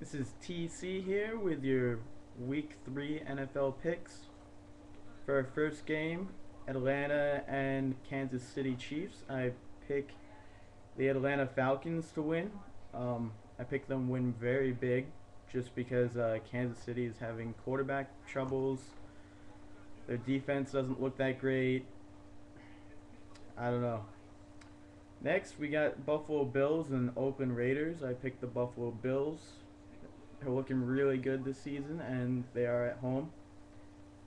This is TC here with your Week 3 NFL picks. For our first game, Atlanta and Kansas City Chiefs, I pick the Atlanta Falcons to win. I pick them win very big just because Kansas City is having quarterback troubles. Their defense doesn't look that great. I don't know. Next, we got Buffalo Bills and Oakland Raiders. I picked the Buffalo Bills. They're looking really good this season, and they are at home.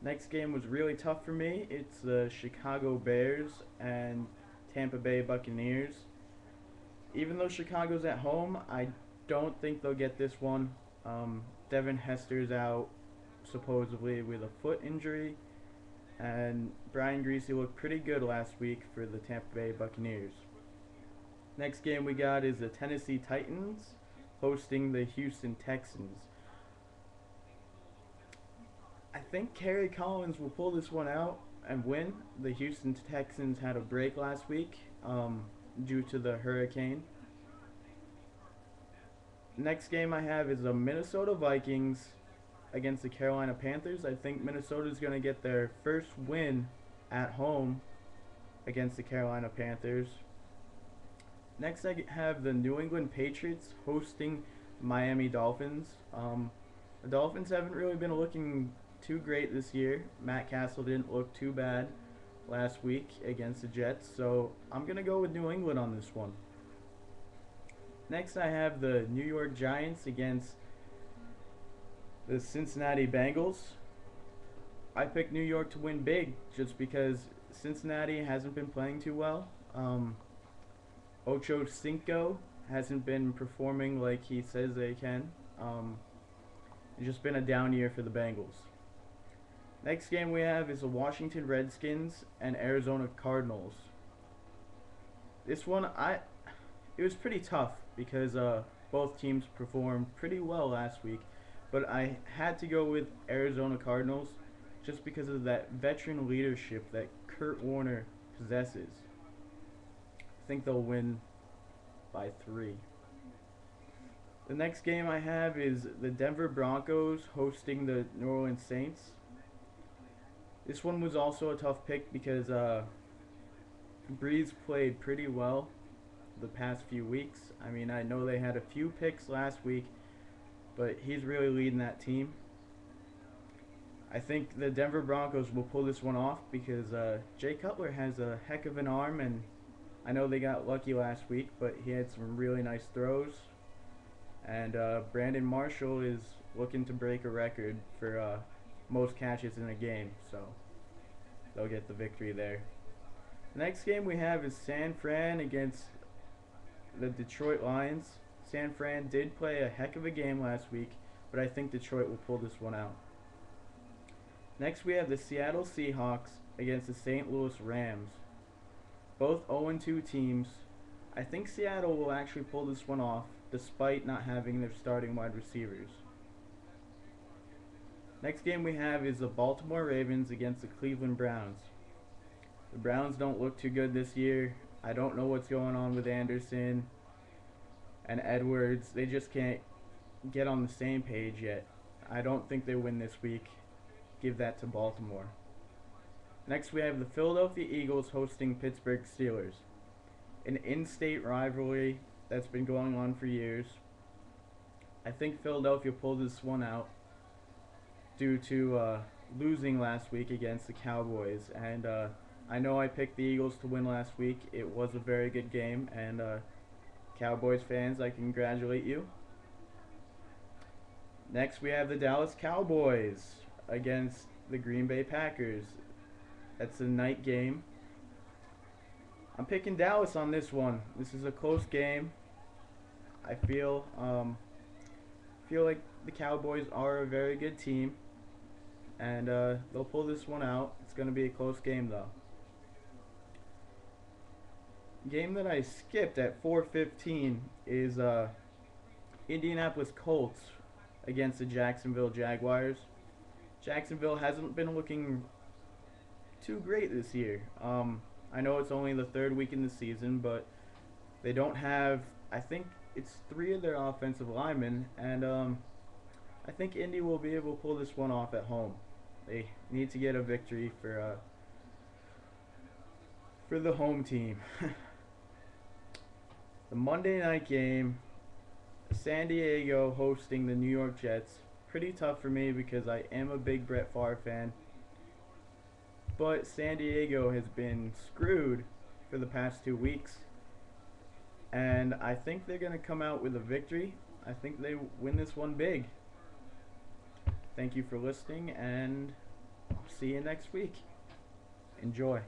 Next game was really tough for me. It's the Chicago Bears and Tampa Bay Buccaneers. Even though Chicago's at home, I don't think they'll get this one. Devin Hester's out supposedly with a foot injury, and Brian Greasy looked pretty good last week for the Tampa Bay Buccaneers. Next game we got is the Tennessee Titans hosting the Houston Texans. I think Kerry Collins will pull this one out and win. The Houston Texans had a break last week due to the hurricane. Next game I have is the Minnesota Vikings against the Carolina Panthers. I think Minnesota is going to get their first win at home against the Carolina Panthers. Next I have the New England Patriots hosting Miami Dolphins. The Dolphins haven't really been looking too great this year. Matt Castle didn't look too bad last week against the Jets, so I'm going to go with New England on this one. Next I have the New York Giants against the Cincinnati Bengals. I picked New York to win big just because Cincinnati hasn't been playing too well. Ocho Cinco hasn't been performing like he says they can. It's just been a down year for the Bengals. Next game we have is the Washington Redskins and Arizona Cardinals. This one, it was pretty tough because both teams performed pretty well last week, but I had to go with Arizona Cardinals just because of that veteran leadership that Kurt Warner possesses. I think they'll win by 3. The next game I have is the Denver Broncos hosting the New Orleans Saints. This one was also a tough pick because Breeze played pretty well the past few weeks. I mean, I know they had a few picks last week, but he's really leading that team. I think the Denver Broncos will pull this one off because Jay Cutler has a heck of an arm, and I know they got lucky last week, but he had some really nice throws. And Brandon Marshall is looking to break a record for most catches in a game, so they'll get the victory there. The next game we have is San Fran against the Detroit Lions. San Fran did play a heck of a game last week, but I think Detroit will pull this one out. Next we have the Seattle Seahawks against the St. Louis Rams. Both 0-2 teams. I think Seattle will actually pull this one off despite not having their starting wide receivers. Next game we have is the Baltimore Ravens against the Cleveland Browns. The Browns don't look too good this year. I don't know what's going on with Anderson and Edwards. They just can't get on the same page yet. I don't think they win this week. Give that to Baltimore. Next we have the Philadelphia Eagles hosting Pittsburgh Steelers. An in-state rivalry that's been going on for years. I think Philadelphia pulled this one out due to losing last week against the Cowboys. And I know I picked the Eagles to win last week. It was a very good game, and Cowboys fans, I congratulate you. Next we have the Dallas Cowboys against the Green Bay Packers. That's a night game. I'm picking Dallas on this one. This is a close game. I feel like the Cowboys are a very good team, and they'll pull this one out. It's going to be a close game though. Game that I skipped at 4:15 is Indianapolis Colts against the Jacksonville Jaguars. Jacksonville hasn't been looking too great this year. I know it's only the 3rd week in the season, but they don't have, I think it's three of their offensive linemen, and I think Indy will be able to pull this one off at home. They need to get a victory for the home team. The Monday night game, San Diego hosting the New York Jets. Pretty tough for me because I am a big Brett Favre fan. But San Diego has been screwed for the past 2 weeks. And I think they're going to come out with a victory. I think they win this one big. Thank you for listening, and I'll see you next week. Enjoy.